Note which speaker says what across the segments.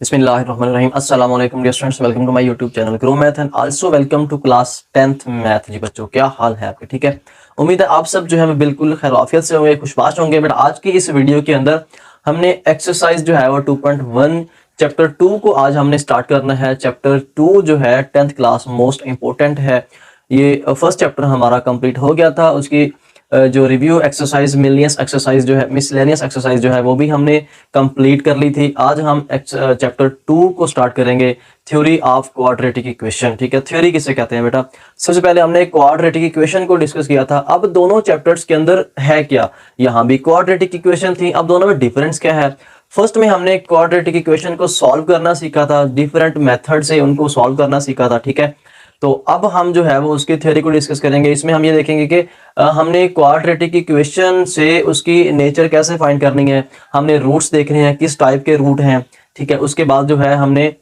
Speaker 1: बिस्मिल्लाहिर्रहमानिर्रहीम। अस्सलाम वालेकुम dear students, welcome to my YouTube channel grow math and also welcome to class 10th math. जी बच्चों, क्या हाल है आपके? ठीक है, उम्मीद है आप सब जो है बिल्कुल खैर आफियत से होंगे, खुशबाश होंगे। बट आज की इस वीडियो के अंदर हमने एक्सरसाइज जो है वो 2.1 चैप्टर 2 को आज हमने स्टार्ट करना है। चैप्टर 2 जो है 10th क्लास मोस्ट इंपॉर्टेंट है। ये फर्स्ट चैप्टर हमारा कंप्लीट हो गया था, उसकी जो रिव्यू एक्सरसाइज मिलेनियस एक्सरसाइज जो है मिसलेनियस एक्सरसाइज जो है वो भी हमने कंप्लीट कर ली थी। आज हम चैप्टर 2 को स्टार्ट करेंगे, थ्योरी ऑफ क्वाड्रेटिक इक्वेशन। ठीक है, थ्योरी किसे कहते हैं बेटा? सबसे पहले हमने क्वाड्रेटिक इक्वेशन को डिस्कस किया था। अब दोनों चैप्टर्स के अंदर है क्या, यहाँ भी क्वाड्रेटिक इक्वेशन थी, अब दोनों में डिफरेंस क्या है? फर्स्ट में हमने क्वाड्रेटिक इक्वेशन को सॉल्व करना सीखा था, डिफरेंट मेथड से उनको सॉल्व करना सीखा था। ठीक है, तो अब हम जो है वो उसकी थ्योरी को डिस्कस करेंगे। इसमें हम ये देखेंगे कि हमने क्वाड्रेटिक इक्वेशन से उसकी नेचर कैसे फाइंड करनी है, हमने रूट्स देखने हैं, किस टाइप के रूट हैं। ठीक है, उसके बाद जो है हमने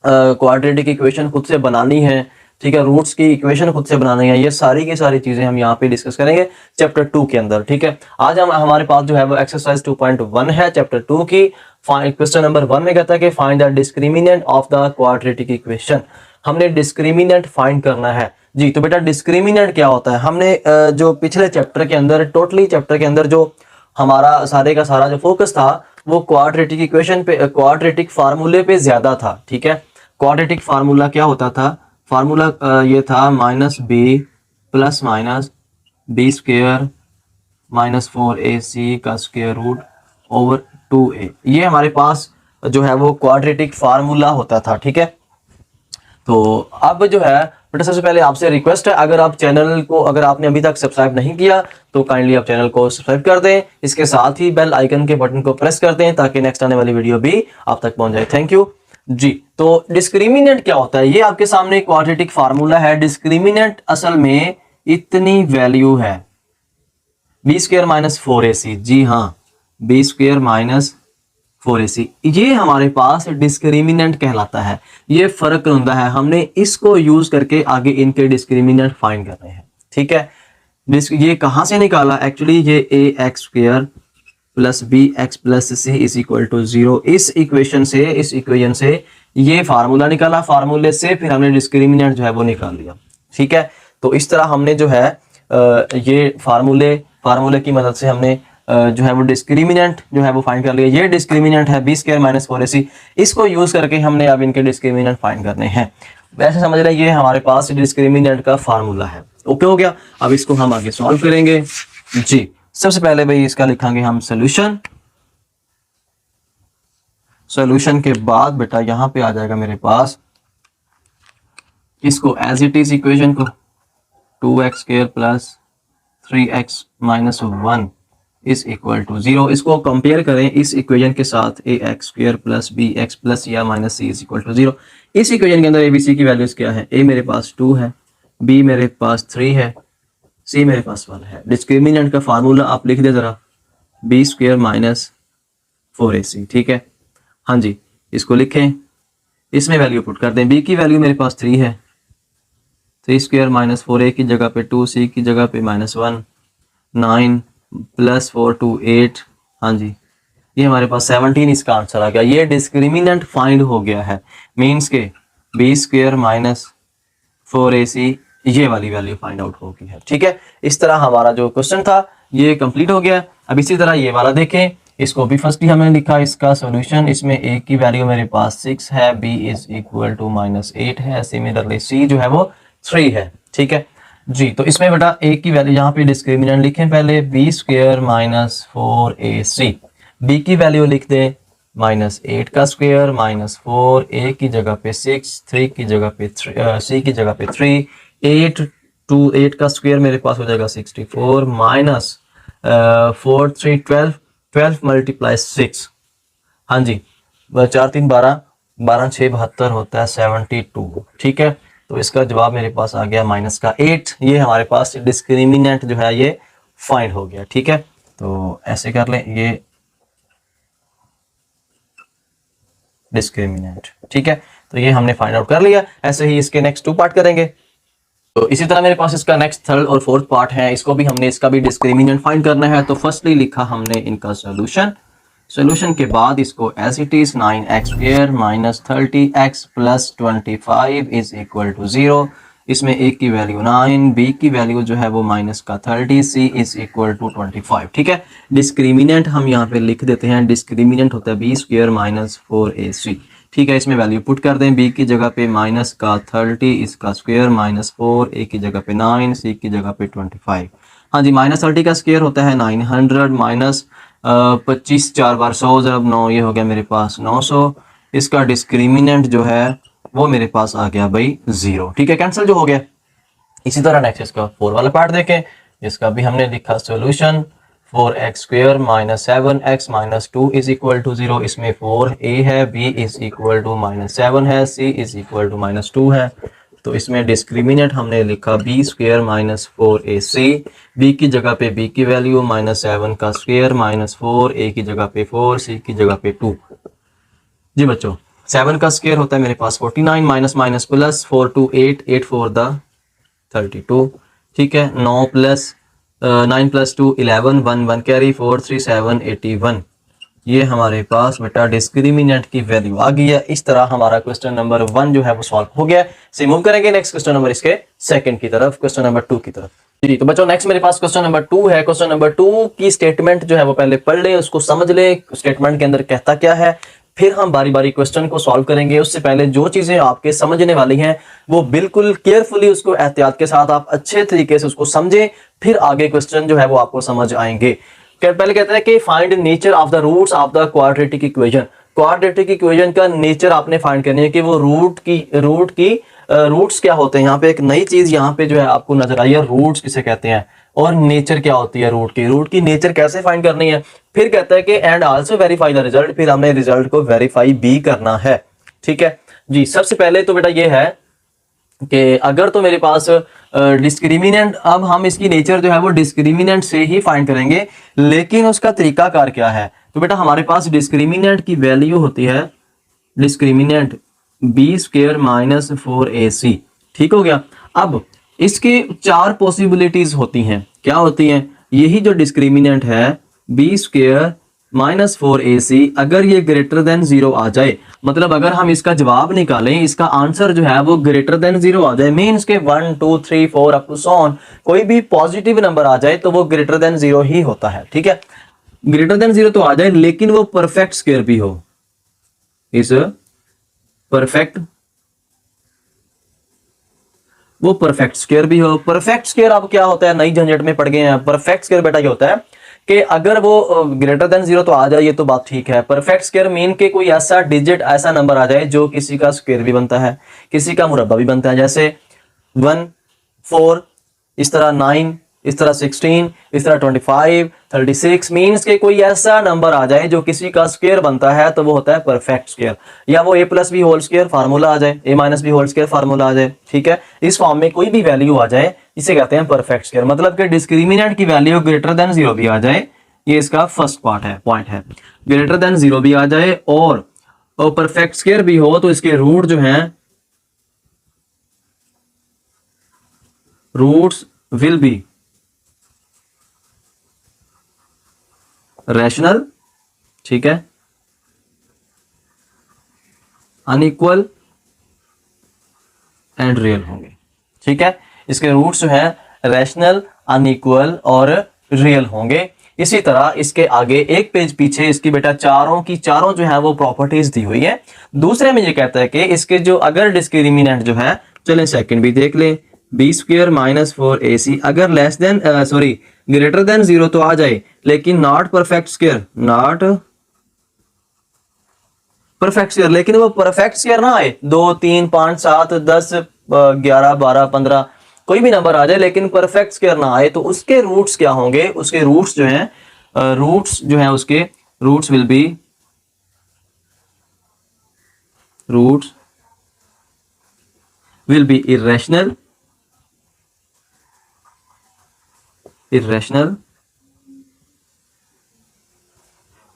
Speaker 1: क्वाड्रेटिक इक्वेशन खुद से बनानी है। ठीक है, रूट्स की इक्वेशन खुद से बनानी है। ये सारी की सारी चीजें हम यहाँ पे डिस्कस करेंगे चैप्टर 2 के अंदर। ठीक है, आज हम हमारे पास जो है वो एक्सरसाइज 2.1 है चैप्टर 2 की। क्वेश्चन नंबर 1 में कहता है कि find the discriminant of the quadratic equation. हमने डिस्क्रिमिनेंट फाइंड करना है जी। तो बेटा डिस्क्रिमिनेंट क्या होता है? हमने जो पिछले चैप्टर के अंदर टोटली चैप्टर के अंदर जो हमारा सारे का सारा जो फोकस था वो क्वाड्रेटिक इक्वेशन पे, क्वाड्रेटिक फार्मूले पे ज्यादा था। ठीक है, क्वाड्रेटिक फार्मूला क्या होता था? फार्मूला ये था -b plus minus b square minus 4ac का स्क्वायर रूट ओवर 2a। ये हमारे पास जो है वो क्वाड्रेटिक फार्मूला होता था। ठीक है, तो अब जो है बेटा सबसे पहले आपसे रिक्वेस्ट है, अगर आप चैनल को अगर आपने अभी तक सब्सक्राइब नहीं किया तो काइंडली आप चैनल को सब्सक्राइब कर दें, इसके साथ ही बेल आइकन के बटन को प्रेस कर दें ताकि नेक्स्ट आने वाली वीडियो भी आप तक पहुंच जाए। थैंक यू जी। तो डिस्क्रिमिनेंट क्या होता है? ये आपके सामने क्वाड्रेटिक फार्मूला है। डिस्क्रिमिनेंट असल में इतनी वैल्यू है बी स्क्वायर माइनस 4ac। जी हाँ, बी स्क्वायर माइनस 4ac ये हमारे पास डिस्क्रिमिनेंट कहलाता है। ये फर्क होता है, हमने इसको यूज करके आगे इनके डिस्क्रिमिनेंट फाइंड करने हैं। ठीक है, ये कहां से निकाला? एक्चुअली ये ax square plus bx plus c is equal to 0। इस इक्वेशन से ये फार्मूला निकाला, फार्मूले से फिर हमने डिस्क्रिमिनेंट जो है वो निकाल लिया। ठीक है, तो इस तरह हमने जो है ये फार्मूले की मदद से हमने जो है वो डिस्क्रिमिनेंट जो है वो फाइंड कर लिया। ये डिस्क्रिमिनेंट है बी स्क्वायर माइनस 4ac। इसको यूज करके हमने अब इनके डिस्क्रिमिनेंट फाइंड करने हैं। वैसे समझ रहे, ये हमारे पास डिस्क्रिमिनेंट का फार्मूला है। ओके हो गया, अब इसको हम आगे सॉल्व करेंगे जी। सबसे पहले भाई इसका लिखेंगे हम सोल्यूशन। सोल्यूशन के बाद बेटा यहां पे आ जाएगा मेरे पास इसको एज इट इज इक्वेशन को 2x square plus 3x minus 1 is equal to 0। इसको कंपेयर करें इस इक्वेशन के साथ ax square plus bx plus या minus c is equal to 0। इस इक्वेशन के अंदर abc की वैल्यूज क्या है? a मेरे पास 2 है, b मेरे पास 3 है, c मेरे पास 1 है। डिस्क्रिमिनेंट का फार्मूला आप लिख दे जरा, b स्क्वायर माइनस 4ac। ठीक है, हाँ जी, इसको लिखें, इसमें वैल्यू पुट कर दें। b की वैल्यू मेरे पास 3 है, 3 स्क्वायर माइनस 4a की जगह पे 2, c की जगह पे -1, 9 प्लस 4 टू 8। हाँ जी, ये हमारे पास 17 इसका आंसर आ गया। ये डिस्क्रिमिनेंट फाइंड हो गया है, मीन्स के बी स्क्वायर माइनस 4ac ये वाली वैल्यू फाइंड आउट हो गई है। ठीक है, इस तरह हमारा जो क्वेश्चन था ये कंप्लीट हो गया। अब इसी तरह ये वाला देखें, इसको भी फर्स्ट ही हमने लिखा इसका सोल्यूशन। इसमें a की वैल्यू मेरे पास 6 है, b इज इक्वल टू -8 है, सिमिलरली c जो है वो 3 है। ठीक है जी, तो इसमें बेटा a की वैल्यू यहाँ पे डिस्क्रिमिनेंट लिखें पहले, b square minus 4ac। b की वैल्यू लिख दें -8 का स्क्वायर माइनस 4, a की जगह पे 6, 3 की जगह पे 3, c की जगह पे 3, 8 टू 8 का स्क्वायर मेरे पास हो जाएगा 64 माइनस 4 3 12, 12 मल्टीप्लाई 6। हाँ जी, 4 3 12, 12 6 72 होता है 72। ठीक है, तो इसका जवाब मेरे पास आ गया -8। ये हमारे पास डिस्क्रिमिनेंट जो है ये फाइंड हो गया। ठीक है, तो ऐसे कर लें ये डिस्क्रिमिनेंट। ठीक है, तो ये हमने फाइंड आउट कर लिया। ऐसे ही इसके नेक्स्ट 2 पार्ट करेंगे। तो इसी तरह मेरे पास इसका नेक्स्ट 3rd और 4th पार्ट है, इसको भी हमने इसका भी डिस्क्रिमिनेंट फाइंड करना है। तो फर्स्टली लिखा हमने इनका सोल्यूशन। सोल्यूशन के बाद इसको as it is 9x² minus 30x plus 25 is equal to 0। इसमें a की वैल्यू 9, b की वैल्यू जो है वो माइनस का 30, c इज इक्वल टू 25। ठीक है, डिस्क्रिमिनेंट हम यहाँ पे लिख देते हैं, डिस्क्रिमिनेंट होता है b² माइनस 4ac। ठीक है, इसमें वैल्यू पुट कर दें, b की जगह पे माइनस का 30, इसका स्क्वायर माइनस 4, a की जगह पे 9, c की जगह पे 25। हाँ जी, माइनस 30 का स्क्वायर होता है 900 माइनस 25 4 बार 100 जब 9, ये हो गया मेरे पास 900। इसका डिस्क्रिमिनेंट जो है वो मेरे पास आ गया भाई 0। ठीक है, कैंसिल जो हो गया। इसी तरह नेक्स्ट इसका 4 वाला पार्ट देखें, इसका भी हमने लिखा solution 4x² minus 7x minus 2 is equal to 0। इसमें 4a है, b is equal to minus 7 है, c is equal to minus 2 है। तो इसमें डिस्क्रिमिनेंट हमने लिखा b² माइनस 4ac, b की जगह पे b की वैल्यू माइनस 7 का स्क्वायर माइनस 4, a की जगह पे 4, c की जगह पे 2। जी बच्चों, 7 का स्क्वायर होता है मेरे पास 49 माइनस माइनस प्लस 4 2 8, 8 4 द 32। ठीक है, 9 प्लस 9 प्लस 2 11, 1 1 कैरी 4 3 7 81। ये हमारे पास बेटा डिस्क्रिमिनेंट की वैल्यू आ गई है। इस तरह हमारा क्वेश्चन नंबर 1 जो है वो सॉल्व हो गया। से मूव करेंगे नेक्स्ट क्वेश्चन नंबर इसके सेकंड की तरफ, क्वेश्चन नंबर 2 की तरफ। जी तो बच्चों, नेक्स्ट मेरे पास क्वेश्चन नंबर 2 है। क्वेश्चन नंबर 2 की स्टेटमेंट जो है वो पहले पढ़ ले, उसको समझ ले, स्टेटमेंट के अंदर कहता क्या है, फिर हम बारी बारी क्वेश्चन को सॉल्व करेंगे। उससे पहले जो चीजें आपके समझने वाली हैं वो बिल्कुल केयरफुली, उसको एहतियात के साथ आप अच्छे तरीके से उसको समझें, फिर आगे क्वेश्चन जो है वो आपको समझ आएंगे। पहले कहते हैं कि find nature of the roots of the quadratic equation. Quadratic equation का नेचर आपने फाइंड करनी है कि वो रूट्स क्या होते हैं। यहाँ पे एक नई चीज यहाँ पे जो है आपको नजर आई है, रूट्स किसे कहते हैं और नेचर क्या होती है रूट की नेचर कैसे फाइंड करनी है। फिर कहता है कि and also verify the result, फिर हमने रिजल्ट को वेरीफाई भी करना है। ठीक है जी, सबसे पहले तो बेटा ये है कि अगर तो मेरे पास डिस्क्रिमिनेंट, अब हम इसकी नेचर जो है वो डिस्क्रिमिनेंट से ही फाइंड करेंगे, लेकिन उसका तरीकाकार क्या है। तो बेटा हमारे पास डिस्क्रिमिनेंट की वैल्यू होती है, डिस्क्रिमिनेंट b² माइनस 4ac। ठीक हो गया। अब इसके 4 पॉसिबिलिटीज होती हैं, क्या होती हैं, यही जो डिस्क्रिमिनेंट है b² माइनस 4ac, अगर ये ग्रेटर देन 0 आ जाए, मतलब अगर हम इसका जवाब निकालें, इसका आंसर जो है वो ग्रेटर देन 0 आ जाए, मीन्स के 1 2 3 4 अप टू सो ऑन, कोई भी पॉजिटिव नंबर आ जाए तो वो ग्रेटर देन 0 ही होता है। ठीक है, ग्रेटर देन 0 तो आ जाए, लेकिन वो परफेक्ट स्क्वायर भी हो, इस परफेक्ट स्क्वायर भी हो। परफेक्ट स्क्वायर अब क्या होता है, नई झंझट में पड़ गए हैं। परफेक्ट स्क्वायर बेटा ये होता है कि अगर वो ग्रेटर देन 0 तो आ जाए, ये तो बात ठीक है। परफेक्ट स्क्वायर मीन के कोई ऐसा डिजिट, ऐसा नंबर आ जाए जो किसी का स्क्वायर भी बनता है, किसी का मुरब्बा भी बनता है, जैसे 1 4, इस तरह 9, इस तरह 16, इस तरह 25 36, मीन्स के कोई ऐसा नंबर आ जाए जो किसी का स्क्वायर बनता है, तो वो होता है परफेक्ट स्क्वायर। या वो a+b होल स्क्वायर फार्मूला आ जाए, a-b होल स्क्वायर फार्मूला आ जाए। ठीक है, इस फॉर्म में कोई भी वैल्यू आ जाए, इसे कहते हैं परफेक्ट स्क्वायर। मतलब कि डिस्क्रिमिनेंट की वैल्यू ग्रेटर देन 0 भी आ जाए, ये इसका फर्स्ट पॉइंट है। ग्रेटर देन 0 भी आ जाए और परफेक्ट स्क्वायर भी हो, तो इसके रूट जो हैं, रूट्स विल बी रैशनल, ठीक है, अनइक्वल एंड रियल होंगे। ठीक है, इसके रूट्स जो हैं रैशनल, अनइक्वल और रियल होंगे। इसी तरह इसके आगे एक पेज पीछे इसकी बेटा चारों जो है वो प्रॉपर्टीज दी हुई है। दूसरे में ये कहता है कि इसके जो अगर डिस्क्रिमिनेंट जो है, चलें सेकंड भी देख लें, b² माइनस 4ac अगर लेस देन ग्रेटर देन 0 तो आ जाए, लेकिन नॉट परफेक्ट स्क्वायर, लेकिन वो परफेक्ट स्क्वायर ना आए, 2 3 5 7 10 11 12 15 कोई भी नंबर आ जाए, लेकिन परफेक्ट स्क्वायर ना आए, तो उसके रूट्स क्या होंगे, उसके रूट्स जो हैं उसके roots will be irrational,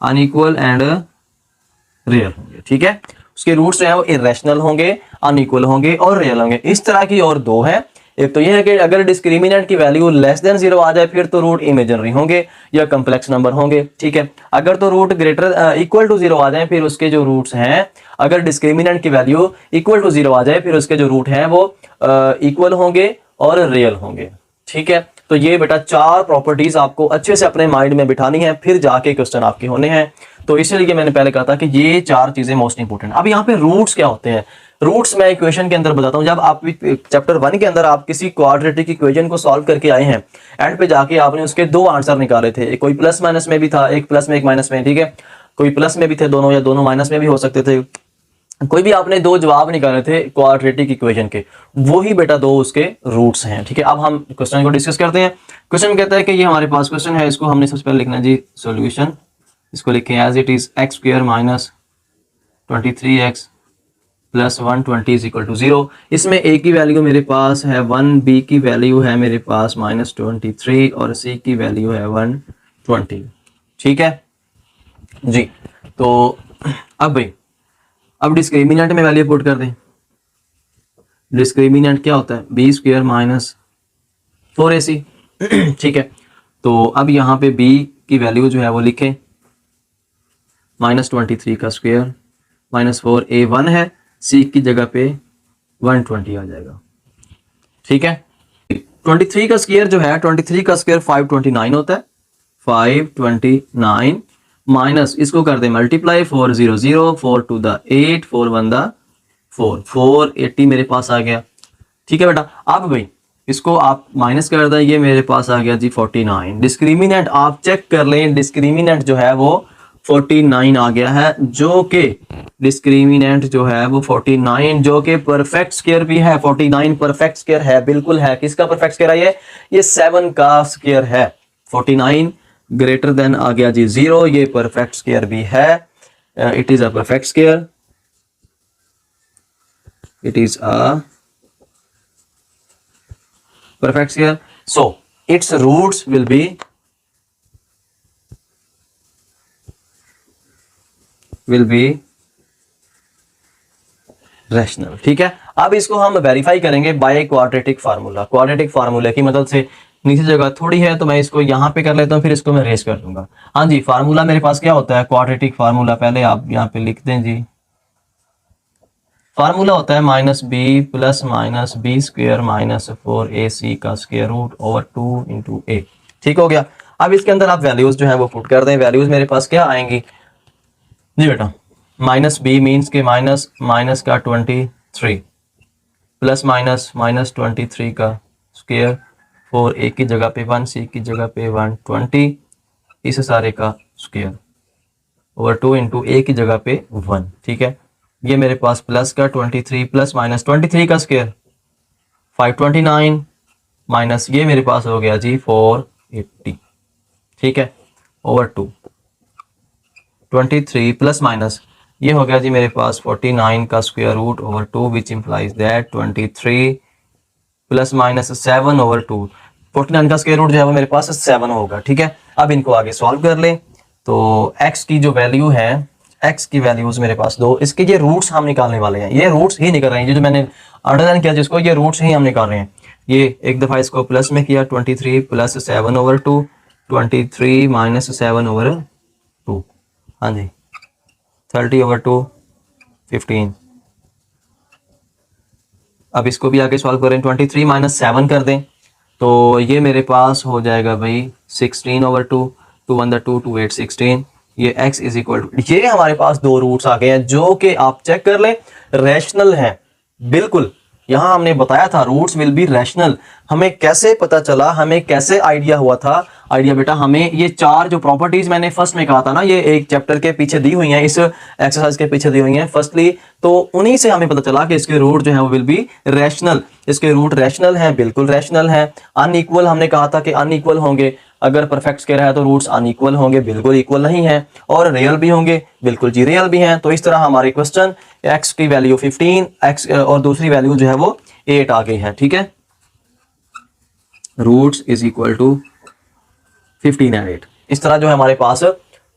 Speaker 1: unequal and real होंगे। ठीक है, उसके रूट्स जो है वो इरेशनल होंगे, अनइक्वल होंगे और रियल होंगे। इस तरह की और 2 है, एक तो ये है कि अगर डिस्क्रिमिनेंट की वैल्यू लेस देन 0 आ जाए फिर तो रूट इमेजिनरी होंगे या कम्प्लेक्स नंबर होंगे, ठीक है। अगर तो रूट ग्रेटर इक्वल टू 0 आ जाए फिर उसके जो रूट्स हैं, अगर डिस्क्रिमिनेंट की वैल्यू इक्वल टू 0 आ जाए फिर उसके जो रूट हैं वो इक्वल होंगे और रियल होंगे, ठीक है। तो ये बेटा 4 प्रॉपर्टीज आपको अच्छे से अपने माइंड में बिठानी है, फिर जाके क्वेश्चन आपके होने हैं। तो इसलिए मैंने पहले कहा था कि ये 4 चीजें मोस्ट इंपोर्टेंट। अब यहाँ पे रूट्स क्या होते हैं, रूट्स मैं इक्वेशन के अंदर बताता हूँ। जब आप चैप्टर 1 के अंदर आप किसी क्वाड्रेटिक इक्वेशन को सॉल्व करके आए हैं, एंड पे जाके आपने उसके 2 आंसर निकाले थे, कोई प्लस माइनस में भी था, एक प्लस में एक माइनस में, ठीक है, कोई प्लस में भी थे दोनों या दोनों माइनस में भी हो सकते थे, कोई भी आपने 2 जवाब निकाले थे क्वाड्रेटिक इक्वेशन के, वो ही बेटा 2 उसके रूट्स हैं, ठीक है। अब हम क्वेश्चन को डिस्कस करते हैं। क्वेश्चन कहता है कि ये हमारे पास क्वेश्चन है, इसको हमने सबसे पहले लिखना जी सॉल्यूशन, इसको लिखें as it is x square minus 23x plus 120 is equal to 0। इसमें a की वैल्यू मेरे पास है 1, b की वैल्यू है मेरे पास -23 और c की वैल्यू है 120, ठीक है जी। तो अब डिस्क्रिमिनेंट में वैल्यू पुट कर दें। डिस्क्रिमिनेंट क्या होता है, b स्क्वायर माइनस 4ac, ठीक है। तो अब यहाँ पे b की वैल्यू जो है वो लिखें -23 का स्क्वायर -4a 1 है, c की जगह पे 120 आ जाएगा, ठीक है। 23 का स्क्वायर जो है, 23 का स्क्वायर 529 होता है, 529 माइनस इसको कर दे मल्टीप्लाई 4 0 0 4 टू द 8 4 1 द 4 480 मेरे पास आ गया, ठीक है बेटा। अब भाई इसको आप माइनस कर दें, ये मेरे पास आ गया जी 49। डिस्क्रिमिनेंट आप चेक कर लें, डिस्क्रिमिनेंट जो है वो 49 आ गया है, जो कि डिस्क्रिमिनेंट जो है वो 49 जो कि परफेक्ट स्क्वायर भी है। 49 परफेक्ट स्क्वायर है, बिल्कुल है। किसका परफेक्ट स्क्वायर है ये 7 का स्क्वायर है। 49 ग्रेटर देन आ गया जी 0, ये परफेक्ट स्क्वायर भी है। It is a perfect square, it is a perfect square, so its roots will be rational, ठीक है। अब इसको हम वेरीफाई करेंगे by quadratic formula. Quadratic formula की मदद से, नीचे जगह थोड़ी है तो मैं इसको यहाँ पे कर लेता हूँ, फिर इसको मैं रेस कर दूंगा। हाँ जी, फार्मूला मेरे पास क्या होता है, क्वाड्रेटिक फार्मूला पहले आप यहाँ पे लिख दें जी। फार्मूला होता है -b plus -b square -4ac का square root over 2 into a, ठीक हो गया। अब इसके अंदर आप वैल्यूज जो है वो पुट कर दें। वैल्यूज मेरे पास क्या आएंगी जी बेटा, -b मीन्स के माइनस का 23 प्लस -23 का स्क्वायर 4a की जगह पे 1, c की जगह पे 120, इस सारे का स्क्वायर ओवर 2 इंटू a की जगह पे 1, ठीक है। ये मेरे पास प्लस का 23 प्लस -23 का स्क्वायर 529 माइनस ये मेरे पास हो गया जी 480, ठीक है, ओवर 2 23 प्लस माइनस ये हो गया जी मेरे पास 49 का square root over 2 which implies that 23 plus -7 over 2। 49 का स्क्वायर रूट जो है वो मेरे पास 7 होगा, ठीक है। अब इनको आगे सॉल्व कर लें तो x की जो वैल्यू है, x की वैल्यूज मेरे पास 2, इसके ये रूट्स हम निकालने वाले हैं। ये रूट्स ही निकल रहे हैं, ये जो मैंने अंडरलाइन किया जिसको, ये रूट्स ही हम निकाल रहे हैं। ये एक दफ़ा इसको प्लस में किया 23 प्लस 7 ओवर 2, 23 माइनस 7 ओवर 2, हाँ जी 30 ओवर 2 15। अब इसको भी आगे सॉल्व करें, 23 माइनस 7 कर दें तो ये मेरे पास हो जाएगा भाई 16 ओवर 2, 2 1 2 2 8 16। ये x इज इक्वल टू, ये हमारे पास 2 रूट्स आ गए हैं जो कि आप चेक कर लें रैशनल हैं, बिल्कुल। यहां हमने बताया था रूट्स विल बी रैशनल। हमें कैसे पता चला, हमें कैसे आइडिया हुआ था? आइडिया बेटा हमें ये 4 जो प्रॉपर्टीज मैंने फर्स्ट में कहा था ना, ये एक चैप्टर के पीछे दी हुई हैं, इस एक्सरसाइज के पीछे दी हुई हैं फर्स्टली, तो उन्हीं से हमें पता चला कि इसके रूट जो है वो विल बी रैशनल। इसके रूट रैशनल हैं, बिल्कुल रैशनल हैं। अनइक्वल हमने कहा था कि अनइक्वल होंगे, अगर परफेक्ट स्क्वायर है तो रूट्स अनइक्वल होंगे, बिल्कुल इक्वल नहीं है। और रियल भी होंगे, बिल्कुल जी रियल भी हैं। तो इस तरह हमारे क्वेश्चन x की वैल्यू 15, x और दूसरी वैल्यू जो है वो 8 आ गई है, ठीक है। Roots is equal to 15 and 8, इस तरह जो है हमारे पास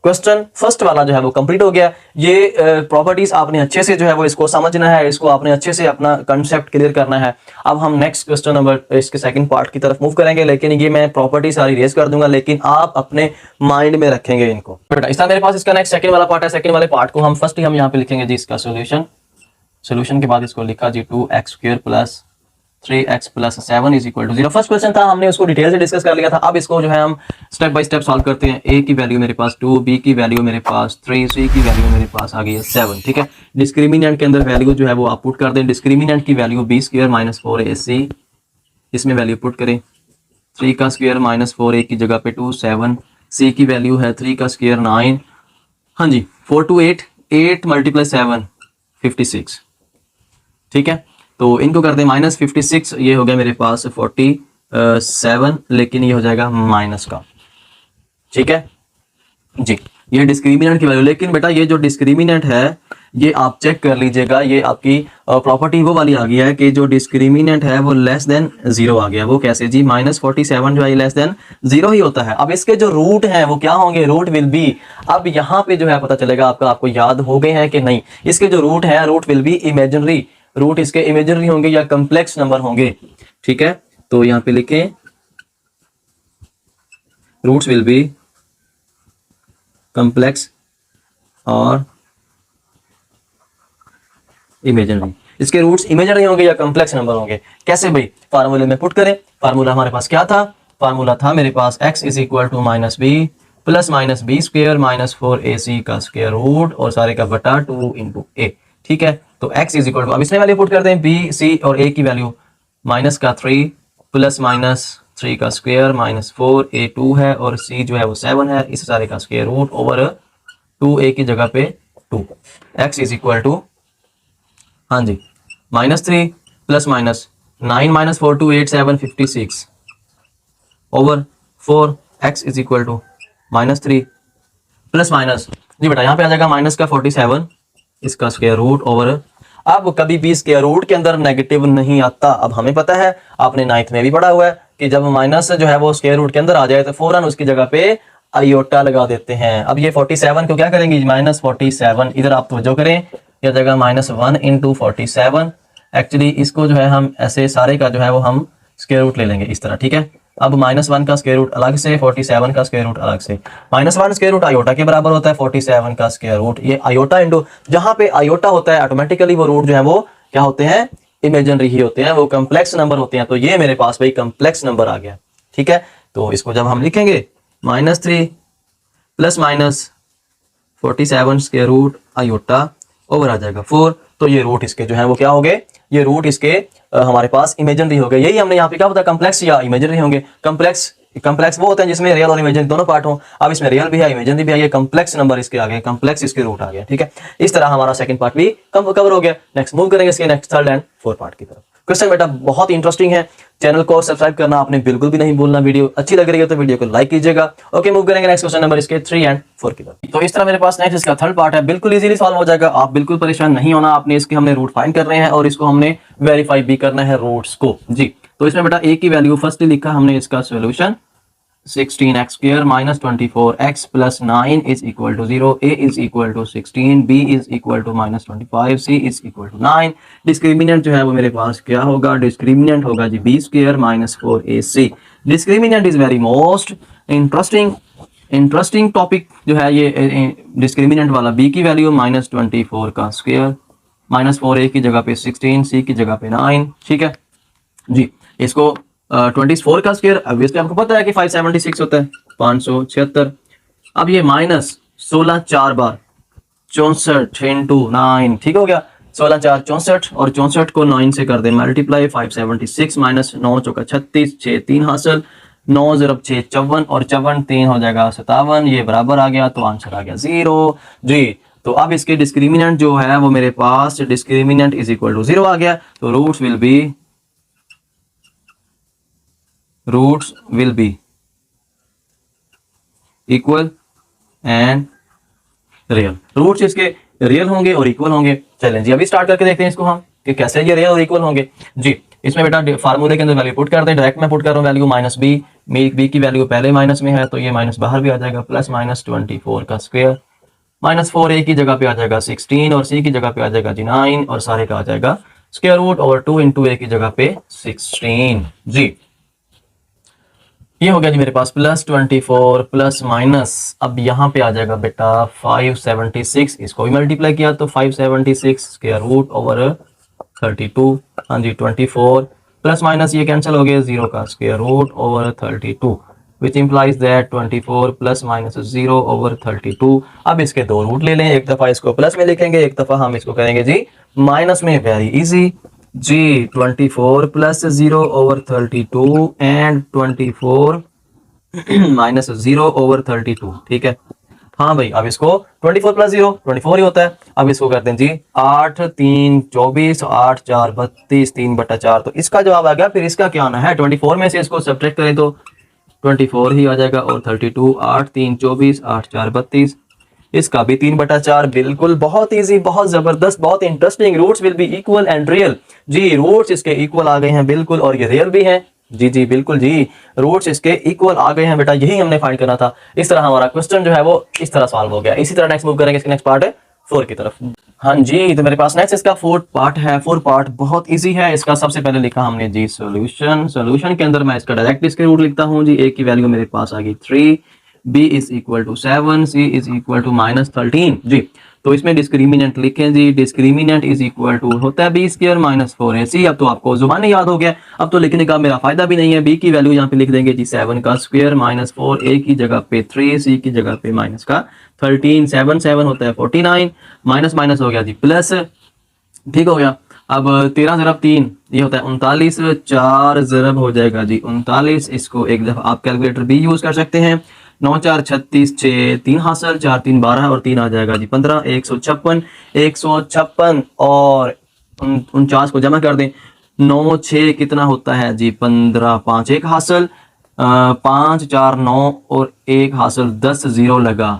Speaker 1: क्वेश्चन फर्स्ट वाला जो है वो कंप्लीट हो गया। ये प्रॉपर्टीज आपने अच्छे से जो है वो इसको समझना है, इसको आपने अच्छे से अपना कंसेप्ट क्लियर करना है। अब हम नेक्स्ट क्वेश्चन नंबर इसके सेकंड पार्ट की तरफ मूव करेंगे, लेकिन ये मैं प्रॉपर्टी सारी रेज कर दूंगा, लेकिन आप अपने माइंड में रखेंगे इनको। बेटा इस तरह मेरे पास इसका नेक्स्ट सेकंड वाला पार्ट है। सेकंड वाले पार्ट को हम फर्स्ट ही हम यहाँ पे लिखेंगे जी इसका सोल्यूशन के बाद इसको लिखा जी 2x² plus 3x plus 7 is equal to 0। First question था, हमने उसको डिटेल से डिस्कस कर लिया था। अब इसको जो है हम स्टेप बाय स्टेप सॉल्व करते हैं। a की वैल्यू मेरे पास 2, b की वैल्यू मेरे पास 3, c की वैल्यू मेरे पास आ गई है 7। ठीक है, डिस्क्रिमिनेंट के अंदर वैल्यू जो है वो आप पुट कर दें। डिस्क्रिमिनेंट की वैल्यू b² माइनस 4ac, इसमें वैल्यू पुट करें। 3 का स्क्वायर माइनस 4a की जगह पे 2, 7, c की वैल्यू है 3 का स्क्वायर 9, हाँ जी 4 to 8, 8 मल्टीप्लाई 7 56। ठीक है, तो इनको कर दें माइनस 56, ये हो गया मेरे पास 47, लेकिन ये हो जाएगा माइनस का। ठीक है जी, ये डिस्क्रिमिनेंट की वैल्यू। लेकिन बेटा ये जो डिस्क्रिमिनेंट है ये आप चेक कर लीजिएगा, ये आपकी प्रॉपर्टी वो वाली आ गई है कि जो डिस्क्रिमिनेंट है वो लेस देन 0 आ गया। वो कैसे जी, माइनस 47 जो है लेस देन 0 ही होता है। अब इसके जो रूट हैं वो क्या होंगे, रूट विल बी, अब यहाँ पे जो है पता चलेगा आपको याद हो गए हैं कि नहीं। इसके जो रूट है, root will be imaginary, root इसके इमेजिनरी होंगे या कम्प्लेक्स नंबर होंगे। ठीक है, तो यहां पे लिखें रूट्स विल बी कम्प्लेक्स और इमेजिनरी। इसके रूट्स इमेजिनरी होंगे या कम्प्लेक्स नंबर होंगे। कैसे भाई, फार्मूले में पुट करें। फार्मूला हमारे पास क्या था, फार्मूला था मेरे पास x is equal to minus b plus minus b square minus 4ac का स्क्वायर रूट और सारे का बटा 2 इंटू ए। ठीक है, तो x इज इक्वल टू, अब इसमें वैल्यू पुट कर दें, b, c और a की वैल्यू माइनस का 3 प्लस माइनस 3 का स्क्वायर माइनस 4a 2 है और c जो है वो 7 है, इस सारे का स्क्वायर रूट ओवर 2a की जगह पे 2। x इज इक्वल टू, हाँ जी minus 3 plus minus 9 minus 4 2 8 7 56 over 4, x is equal to minus 3 plus minus जी बेटा यहाँ पे आ जाएगा माइनस का 47, इसका स्क्वायर रूट ओवर। अब कभी भी स्क्वायर रूट के अंदर नेगेटिव नहीं आता। अब हमें पता है, आपने 9th में भी पढ़ा हुआ है कि जब माइनस जो है वो स्क्वायर रूट के अंदर आ जाए तो फौरन उसकी जगह पे आयोटा लगा देते हैं। अब ये 47 को क्या करेंगे, माइनस 47, इधर आप तवज्जो करें, यह जगह माइनस 1 इंटू 47। एक्चुअली इसको जो है हम ऐसे सारे का जो है वो हम स्क्वायर रूट ले लेंगे इस तरह। ठीक है, अब माइनस 1 का स्क्वायर रूट अलग से, 47 का स्क्वायर रूट अलग से। माइनस 1 स्क्वायर रूट आयोटा के बराबर होता है, 47 का स्क्वायर रूट ये आयोटा इंटू, जहां पे आयोटा होता है ऑटोमेटिकली वो रूट जो है वो क्या होते हैं, इमेजिनरी ही होते हैं, वो कम्प्लेक्स नंबर होते हैं। तो ये मेरे पास भाई कम्प्लेक्स नंबर आ गया। ठीक है, तो इसको जब हम लिखेंगे minus 3 plus minus 47 square root iota over आ जाएगा 4। तो ये रूट इसके जो है वो क्या हो गए, ये रूट इसके हमारे पास इमेजिनरी हो गए। यही हमने यहाँ पे क्या पता, कम्प्लेक्स या इमेजिनरी होंगे। कम्प्लेक्स वो होते हैं जिसमें रियल और इमेजिनरी दोनों पार्ट हो। अब इसमें रियल भी है, इमेजिनरी भी है, ये कम्प्लेक्स नंबर इसके आ गए, कम्प्लेक्स इसके रूट आ गए। ठीक है, इस तरह हमारा सेकंड पार्ट भी कवर हो गया। नेक्स्ट मूव करेंगे इसके next third and fourth part की तरफ। क्वेश्चन बेटा बहुत इंटरेस्टिंग है, चैनल को सब्सक्राइब करना आपने बिल्कुल भी नहीं भूलना। वीडियो अच्छी लग रही है तो वीडियो को लाइक कीजिएगा। ओके, मूव करेंगे नेक्स्ट क्वेश्चन नंबर इसके 3 एंड 4 की तरफ। तो इस तरह मेरे पास नेक्स्ट इसका थर्ड पार्ट है, बिल्कुल इजीली सॉल्व हो जाएगा, आप बिल्कुल परेशान नहीं होना। आपने इसके हमने रूट फाइंड करने हैं और इसको हमने वेरीफाई भी करना है रूट्स को जी। तो इसमें बेटा a की वैल्यू फर्स्ट लिखा हमने इसका solution 16x square minus 24x plus 9 is equal to 0, a is equal to 16, b is equal to minus 25, c is equal to 9। Discriminant जो है वो मेरे पास क्या होगा, डिस्क्रिमिनेंट होगा जी b square minus 4ac। Discriminant is very most interesting topic जो है ये डिस्क्रिमिनेंट वाला। b की वैल्यू माइनस 24 का स्क्वायर माइनस 4a की जगह पे 16, c की जगह पे 9। ठीक है जी, इसको 24 का स्क्वायर ऑब्वियसली आपको पता है कि 576 होता है, 576। अब ये माइनस 16 4 बार 64 इंटू 9, ठीक हो गया, 16 4 64 और 64 को 9 से कर दे मल्टीप्लाई, 576 माइनस 9 चौका 36, 6 3 हासिल, 9 ज़रब 6 54 और 54 3 हो जाएगा 57, ये बराबर आ गया तो आंसर आ गया 0 जी। तो अब इसके डिस्क्रिमिनेंट जो है वो मेरे पास डिस्क्रिमिनेंट इज इक्वल टू 0 आ गया। तो roots will be equal and real. रूट्स इसके रियल होंगे और इक्वल होंगे। चलें जी, अभी स्टार्ट करके देखते हैं इसको हम कि कैसे ये रियल और इक्वल होंगे जी। इसमें बेटा फार्मूले के अंदर वैल्यू पुट कर दें, डायरेक्ट मैं पुट कर रहा हूँ वैल्यू माइनस बी बी की वैल्यू पहले माइनस में है तो ये माइनस बाहर भी आ जाएगा, प्लस माइनस 24 का स्क्वायर, माइनस 4 ए की जगह पे आ जाएगा 16 और सी की जगह पे आ जाएगा जी 9 और सारे का आ जाएगा स्क्वायर रूट ओवर 2 इंटू ए की जगह पे 16 जी। ये हो गया जी मेरे पास प्लस 24 प्लस माइनस, अब यहाँ पे आ जाएगा बेटा 576, इसको भी मल्टीप्लाई किया तो 576 स्क्वायर रूट ओवर 32, हाँ जी 24 प्लस माइनस ये कैंसिल हो गया, 0 का square root over 32 which implies that 24 plus minus 0 over 32। अब इसके दो रूट ले लें, एक दफा इसको प्लस में लिखेंगे, एक दफा हम इसको करेंगे जी माइनस में, वेरी इजी जी। 24 plus 0 over 32 and 24 minus 0 over 32, ठीक है। हाँ भाई, अब इसको 24 प्लस 0 24 ही होता है। अब इसको करते हैं जी 8 3 24, 8 4 32, 3/4, तो इसका जवाब आ गया। फिर इसका क्या आना है, 24 में से इसको सब्ट्रैक्ट करें तो 24 ही आ जाएगा और 32, 8 3 24, 8 4 32, इसका भी 3/4। बिल्कुल बहुत इजी, बहुत जबरदस्त, बहुत interesting. Roots will be equal and real जी, रूट्स इसके इक्वल आ गए हैं बिल्कुल, और ये रियल भी हैं जी जी बिल्कुल जी, रूट्स इसके इक्वल आ गए हैं बेटा, यही हमने फाइंड करना था। इस तरह हमारा क्वेश्चन जो है वो इस तरह सॉल्व हो गया। इसी तरह नेक्स्ट मूव करेंगे, इसके नेक्स्ट पार्ट है 4 की तरफ। हाँ जी, तो मेरे पास नेक्स्ट इसका 4th पार्ट है। 4 पार्ट बहुत इजी है। इसका सबसे पहले लिखा हमने जी सॉल्यूशन, सॉल्यूशन के अंदर मैं इसका डायरेक्ट इसके रूट लिखता हूँ जी। ए की वैल्यू मेरे पास आ गई 3, b is equal to 7, c is equal to -13 जी। तो इसमें डिस्क्रिमिनेंट लिखें जी, डिस्क्रिमिनेंट इज इक्वल टू होता है बी स्क्वायर माइनस 4ac। अब तो आपको जुबानी याद हो गया, अब तो लिखने का मेरा फायदा भी नहीं है। बी की वैल्यू यहाँ पे लिख देंगे जी 7 का स्क्वायर माइनस 4, ए की जगह पे 3, सी की जगह पे माइनस का 13, 7 7 होता है 49, माइनस माइनस हो गया जी प्लस, ठीक हो गया। अब 13 ज़रब 3 ये होता है 39, 4 ज़रब हो जाएगा जी 39। इसको एक दफा आप कैलकुलेटर भी यूज कर सकते हैं। 9 4 36, 6 3 हासिल, 4 3 12 और 3 आ जाएगा जी 15, 156, 156 और 49 को जमा कर दें। 9 6 कितना होता है जी 15, 5 1 हासिल, 5 4 9 और 1 हासिल, 10 0 लगा,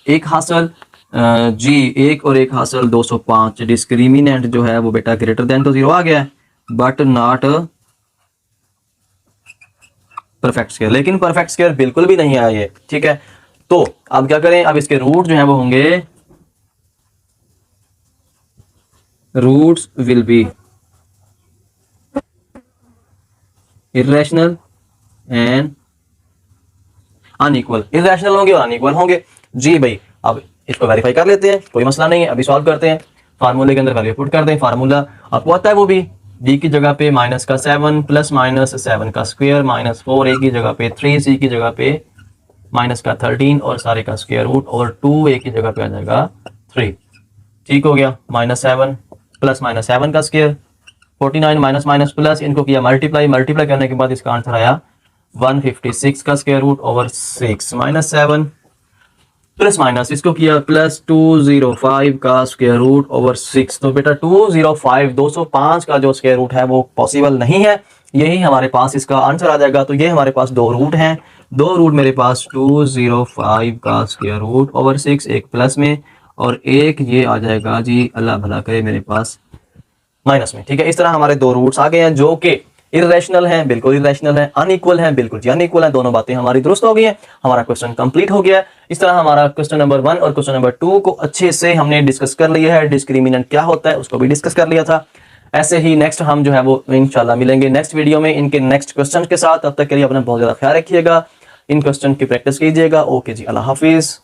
Speaker 1: 1 हासिल जी 1 और 1 हासिल 205। डिस्क्रिमिनेंट जो है वो बेटा ग्रेटर देन तो 0 आ गया है बट नॉट परफेक्ट स्क्वायर, लेकिन परफेक्ट स्क्वायर बिल्कुल भी नहीं आया ये, ठीक है। तो अब क्या करें, अब इसके रूट जो है वो होंगे, roots will be irrational and unequal, irrational होंगे और अनइक्वल होंगे जी भाई। अब इसको वेरीफाई कर लेते हैं, कोई मसला नहीं है, अभी सॉल्व करते हैं। फार्मूले के अंदर वैल्यू पुट कर दें, फार्मूला आपको आता है वो भी, बी की जगह पे माइनस का 7 प्लस माइनस 7 का स्क्वायर माइनस 4, ए की जगह पे 3, सी की जगह पे माइनस का 13 और सारे का स्क्वायर रूट और 2, ए की जगह पे आ जाएगा 3, ठीक हो गया। -7 प्लस -7 का स्क्वायर, 49 माइनस माइनस प्लस, इनको किया मल्टीप्लाई, मल्टीप्लाई करने के बाद इसका आंसर आया 156 का square root over 6, -7 plus minus इसको किया प्लस 205 का स्क्वायर रूट ओवर 6। तो बेटा 205 205 का जो स्क्वायर रूट है वो पॉसिबल नहीं है, यही हमारे पास इसका आंसर आ जाएगा। तो ये हमारे पास दो रूट हैं, दो रूट मेरे पास 205 का स्क्वायर रूट ओवर 6, एक प्लस में और एक ये आ जाएगा जी अल्लाह भला करे मेरे पास माइनस में, ठीक है। इस तरह हमारे दो रूट्स आ गए हैं जो कि इरेशनल हैं, बिल्कुल इरेशनल है, अनइक्वल है, बिल्कुल जी अनइक्वल है। दोनों बातें हमारी दुरुस्त हो गई हैं, हमारा क्वेश्चन कंप्लीट हो गया है। इस तरह हमारा क्वेश्चन नंबर 1 और क्वेश्चन नंबर 2 को अच्छे से हमने डिस्कस कर लिया है। डिस्क्रिमिनेंट क्या होता है उसको भी डिस्कस कर लिया था। ऐसे ही नेक्स्ट हम जो है वो इंशाल्लाह मिलेंगे नेक्स्ट वीडियो में इनके नेक्स्ट क्वेश्चन के साथ। तब तक के लिए अपना बहुत ज्यादा ख्याल रखिएगा, इन क्वेश्चन की प्रैक्टिस कीजिएगा। ओके जी, अल्लाह हाफिज।